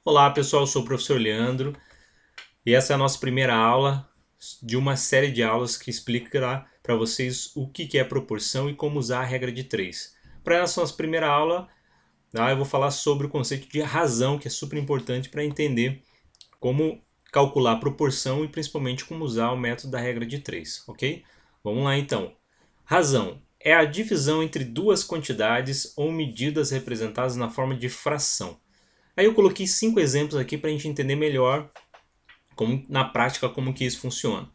Olá pessoal, eu sou o professor Leandro e essa é a nossa primeira aula de uma série de aulas que explicará para vocês o que é proporção e como usar a regra de 3. Para essa nossa primeira aula, eu vou falar sobre o conceito de razão, que é super importante para entender como calcular a proporção e principalmente como usar o método da regra de 3, ok? Vamos lá então. Razão é a divisão entre duas quantidades ou medidas representadas na forma de fração. Aí eu coloquei 5 exemplos aqui para a gente entender melhor na prática como que isso funciona.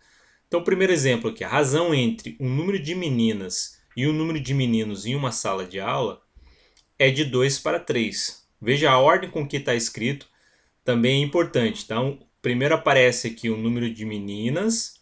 Então o primeiro exemplo aqui, a razão entre um número de meninas e um número de meninos em uma sala de aula é de 2 para 3. Veja a ordem com que está escrito, também é importante. Então primeiro aparece aqui o número de meninas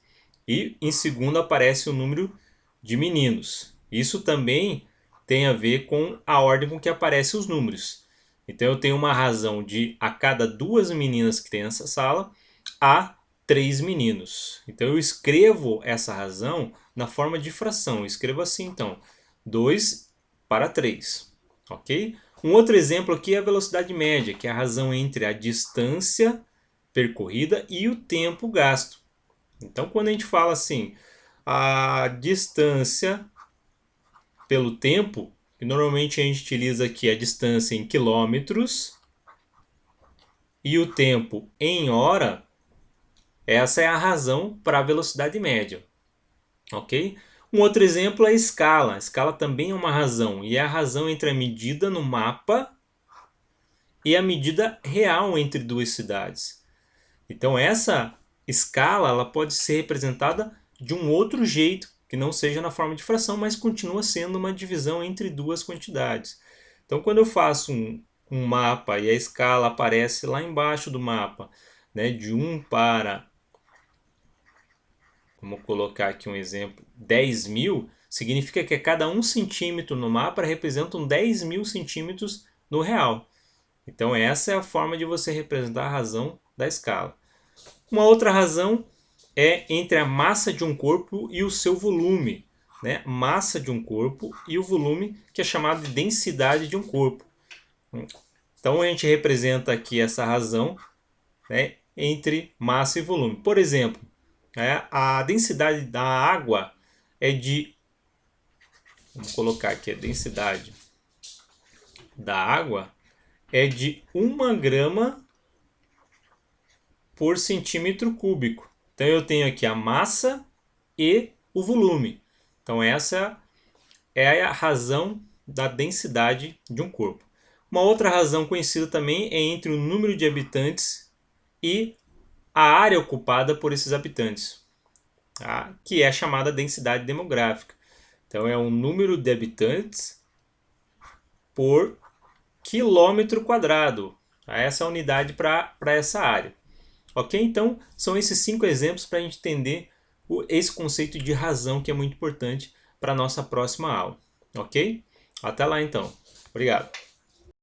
e em segundo aparece o número de meninos. Isso também tem a ver com a ordem com que aparecem os números. Então eu tenho uma razão de a cada 2 meninas que tem nessa sala, há 3 meninos. Então eu escrevo essa razão na forma de fração. Eu escrevo assim então, 2 para 3. Ok? Um outro exemplo aqui é a velocidade média, que é a razão entre a distância percorrida e o tempo gasto. Então quando a gente fala assim, a distância pelo tempo, que normalmente a gente utiliza aqui a distância em quilômetros e o tempo em hora, essa é a razão para a velocidade média, ok? Um outro exemplo é a escala. A escala também é uma razão, e é a razão entre a medida no mapa e a medida real entre duas cidades. Então essa escala ela pode ser representada de um outro jeito, que não seja na forma de fração, mas continua sendo uma divisão entre duas quantidades. Então quando eu faço um mapa e a escala aparece lá embaixo do mapa, né, de 1 para, vamos colocar aqui um exemplo, 10.000, significa que cada 1 centímetro no mapa representa 10.000 centímetros no real. Então essa é a forma de você representar a razão da escala. Uma outra razão é entre a massa de um corpo e o seu volume. Né? Massa de um corpo e o volume, que é chamado de densidade de um corpo. Então a gente representa aqui essa razão, né, entre massa e volume. Por exemplo, a densidade da água é de... Vamos colocar aqui a densidade da água é de 1 grama por centímetro cúbico. Então eu tenho aqui a massa e o volume. Então essa é a razão da densidade de um corpo. Uma outra razão conhecida também é entre o número de habitantes e a área ocupada por esses habitantes, tá? Que é a chamada densidade demográfica. Então é o número de habitantes por quilômetro quadrado. Tá? Essa é a unidade para essa área. Ok? Então são esses 5 exemplos para a gente entender esse conceito de razão que é muito importante para a nossa próxima aula. Ok? Até lá então. Obrigado.